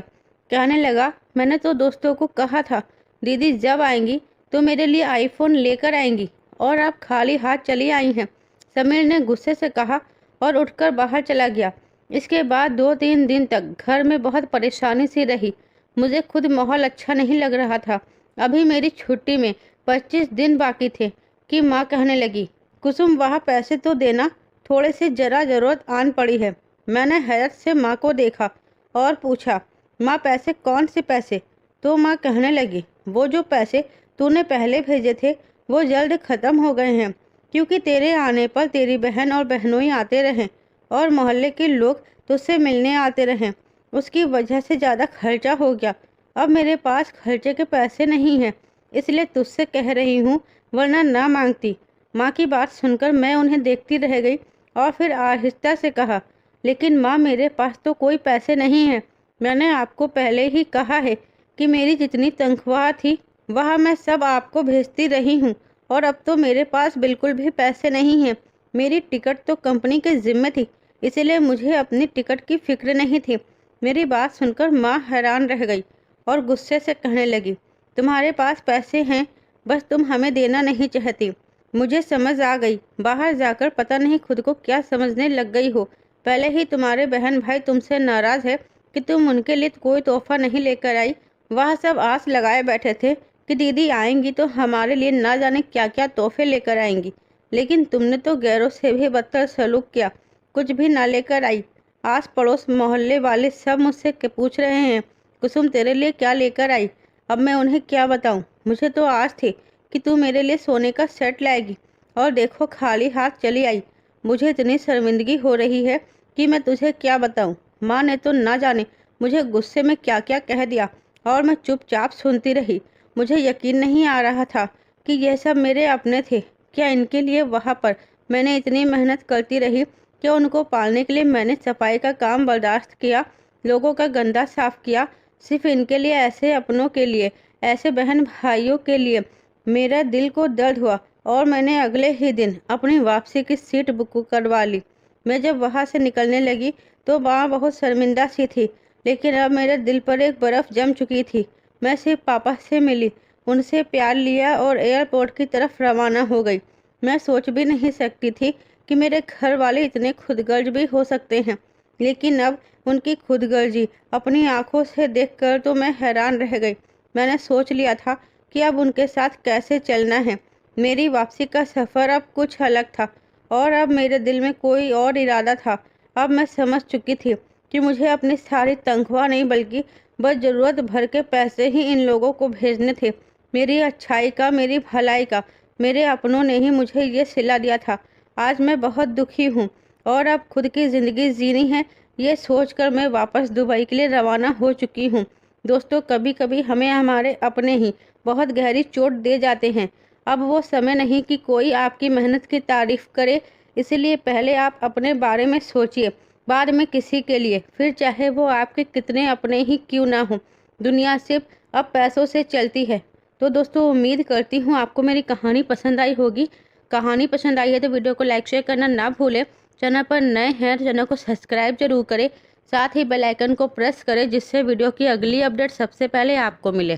कहने लगा, मैंने तो दोस्तों को कहा था दीदी जब आएंगी तो मेरे लिए आईफोन लेकर आएंगी और आप खाली हाथ चली आई हैं। समीर ने गुस्से से कहा और उठकर बाहर चला गया। इसके बाद 2-3 दिन तक घर में बहुत परेशानी सी रही। मुझे खुद माहौल अच्छा नहीं लग रहा था। अभी मेरी छुट्टी में 25 दिन बाकी थे कि माँ कहने लगी, कुसुम वहाँ पैसे तो देना, थोड़े से जरा जरूरत आन पड़ी है। मैंने हैरत से माँ को देखा और पूछा, माँ पैसे कौन से पैसे? तो माँ कहने लगी, वो जो पैसे तूने पहले भेजे थे वो जल्द ख़त्म हो गए हैं, क्योंकि तेरे आने पर तेरी बहन और बहनोई आते रहे और मोहल्ले के लोग तुझसे मिलने आते रहे। उसकी वजह से ज़्यादा खर्चा हो गया। अब मेरे पास खर्चे के पैसे नहीं हैं, इसलिए तुझसे कह रही हूँ, वरना ना मांगती। माँ की बात सुनकर मैं उन्हें देखती रह गई और फिर आहिस्ता से कहा, लेकिन माँ मेरे पास तो कोई पैसे नहीं हैं। मैंने आपको पहले ही कहा है कि मेरी जितनी तनख्वाह थी वह मैं सब आपको भेजती रही हूँ और अब तो मेरे पास बिल्कुल भी पैसे नहीं हैं। मेरी टिकट तो कंपनी के ज़िम्मे थी, इसलिए मुझे अपनी टिकट की फिक्र नहीं थी। मेरी बात सुनकर माँ हैरान रह गई और गुस्से से कहने लगी, तुम्हारे पास पैसे हैं, बस तुम हमें देना नहीं चाहती। मुझे समझ आ गई। बाहर जाकर पता नहीं खुद को क्या समझने लग गई हो। पहले ही तुम्हारे बहन भाई तुमसे नाराज़ है कि तुम उनके लिए कोई तोहफा नहीं लेकर आई। वह सब आस लगाए बैठे थे कि दीदी आएंगी तो हमारे लिए ना जाने क्या क्या तोहफे लेकर आएंगी, लेकिन तुमने तो गैरों से भी बदतर सलूक किया, कुछ भी ना लेकर आई। आस पड़ोस मोहल्ले वाले सब मुझसे पूछ रहे हैं, कुसुम तेरे लिए क्या लेकर आई? अब मैं उन्हें क्या बताऊं? मुझे तो आस थी कि तू मेरे लिए सोने का सेट लाएगी और देखो खाली हाथ चली आई। मुझे इतनी शर्मिंदगी हो रही है कि मैं तुझे क्या बताऊं। माँ ने तो ना जाने मुझे गुस्से में क्या क्या कह दिया और मैं चुपचाप सुनती रही। मुझे यकीन नहीं आ रहा था कि यह सब मेरे अपने थे। क्या इनके लिए वहाँ पर मैंने इतनी मेहनत करती रही? क्या उनको पालने के लिए मैंने सफाई का काम बर्दाश्त किया, लोगों का गंदा साफ किया, सिर्फ इनके लिए, ऐसे अपनों के लिए, ऐसे बहन भाइयों के लिए? मेरा दिल को दर्द हुआ और मैंने अगले ही दिन अपनी वापसी की सीट बुक करवा ली। मैं जब वहाँ से निकलने लगी तो माँ बहुत शर्मिंदा सी थी, लेकिन अब मेरे दिल पर एक बर्फ जम चुकी थी। मैं सिर्फ पापा से मिली, उनसे प्यार लिया और एयरपोर्ट की तरफ रवाना हो गई। मैं सोच भी नहीं सकती थी कि मेरे घर वाले इतने खुदगर्ज भी हो सकते हैं, लेकिन अब उनकी खुदगर्जी अपनी आंखों से देखकर तो मैं हैरान रह गई। मैंने सोच लिया था कि अब उनके साथ कैसे चलना है। मेरी वापसी का सफ़र अब कुछ अलग था और अब मेरे दिल में कोई और इरादा था। अब मैं समझ चुकी थी कि मुझे अपनी सारी तनख्वाह नहीं बल्कि बस ज़रूरत भर के पैसे ही इन लोगों को भेजने थे। मेरी अच्छाई का, मेरी भलाई का, मेरे अपनों ने ही मुझे ये सिला दिया था। आज मैं बहुत दुखी हूँ और अब खुद की ज़िंदगी जीनी है, ये सोचकर मैं वापस दुबई के लिए रवाना हो चुकी हूँ। दोस्तों, कभी कभी हमें हमारे अपने ही बहुत गहरी चोट दे जाते हैं। अब वो समय नहीं कि कोई आपकी मेहनत की तारीफ करे, इसलिए पहले आप अपने बारे में सोचिए, बाद में किसी के लिए, फिर चाहे वो आपके कितने अपने ही क्यों ना हो। दुनिया सिर्फ अब पैसों से चलती है। तो दोस्तों, उम्मीद करती हूँ आपको मेरी कहानी पसंद आई होगी। कहानी पसंद आई है तो वीडियो को लाइक शेयर करना ना भूलें। चैनल पर नए हैं तो चैनल को सब्सक्राइब जरूर करें, साथ ही बेल आइकन को प्रेस करें जिससे वीडियो की अगली अपडेट सबसे पहले आपको मिले।